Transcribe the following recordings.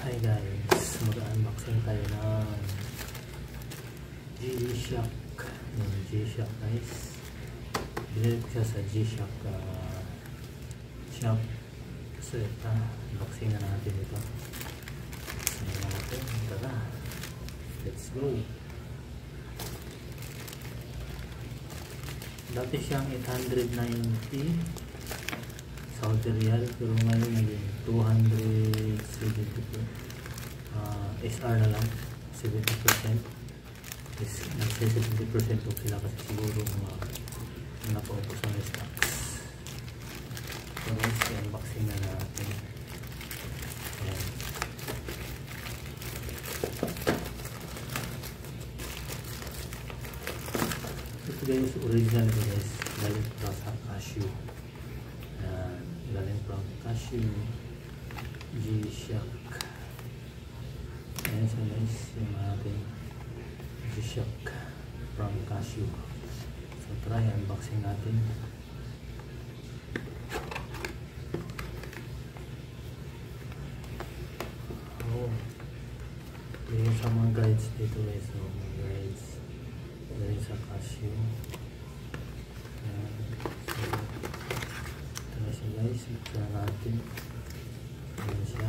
Hi guys, mag-unboxing tayo ng G-Shock. Yung G-Shock guys, binili ko siya sa G-Shock shop. So ito, unboxing na natin ito. Sayin natin, tara, let's go. Dati siyang 890 Saudi Riyal, pero ngayon naging 270 SR na lang, 70%. Nag-say 70% po sila kasi siguro napaubos ang stocks. So guys, i-unboxing na natin. Ayan. Ito guys, original ito guys, galing sa Casio. Galing from Casio G-Shock. Ayan siya guys, yung ating G-Shock from Casio. So try, unboxing natin. Oh, yung sa mga guides dito guys, so mga guides galing sa Casio. Guys, ito natin. Ayan siya.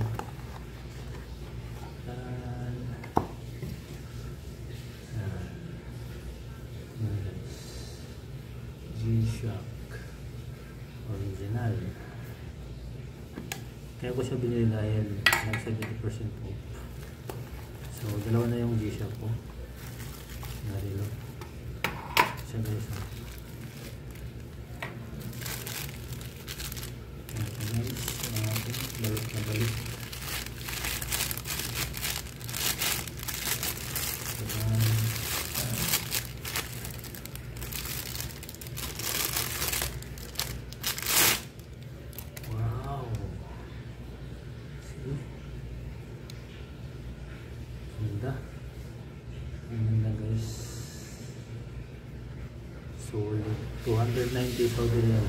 G-Shock original. Kaya ko siya binili dahil nag 70% off. So dalawa na yung G-Shock ko. Narilo siya guys. Balik na balik. Wow, see, ganda, ganda guys. Solid 290 Saudi Riyal.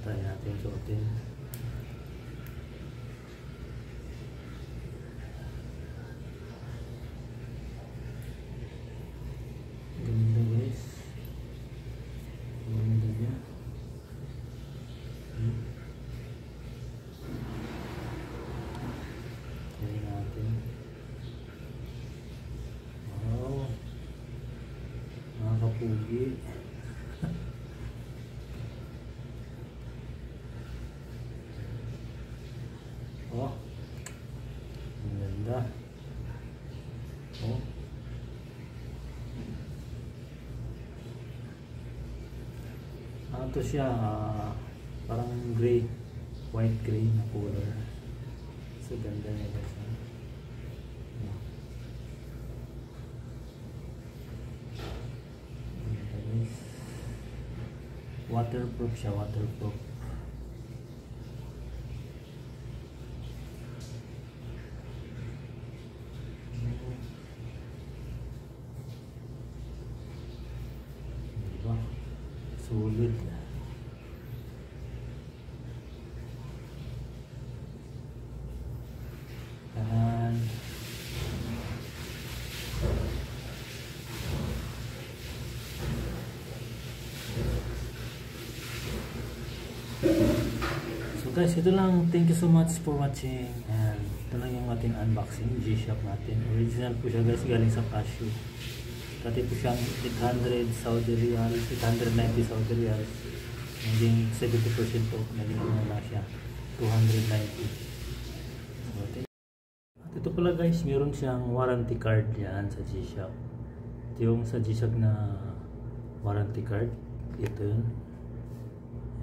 Try natin suotin. Ganda guys. Ganda niya. Try natin. Wow, nakakapugi. Oh, ang ganda. Oh, ito siya, parang gray, white gray na color. So ganda niya guys. Waterproof siya, waterproof. Sulit. Kanan. So guys, ito lang. Thank you so much for watching. And ito lang yung ating unboxing G-Shock natin. Original po siya guys, galing sa Casio. Dati po siyang 800 Saudi Riyal, 890 Saudi Riyal. Naging 70% po, naging na siya 290. So, at ito pala guys, meron siyang warranty card yan sa G-Shock. Ito yung sa G-Shock na warranty card. Ito yun.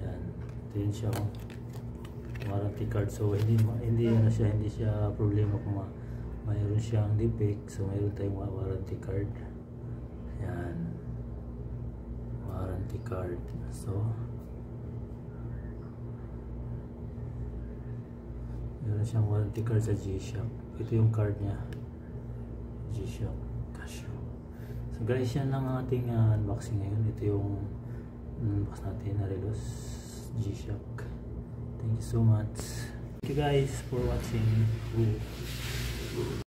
Yan. Ito yun siya. Warranty card. So hindi siya problema kung mayroon siyang defect. So mayroon tayong warranty card. Yan, warranty card. So meron siyang warranty card sa G-Shock. Ito yung card niya, G-Shock Casio. So guys, yan lang ang ating unboxing ngayon. Ito yung unbox natin na Relos G-Shock. Thank you so much. Thank you guys for watching.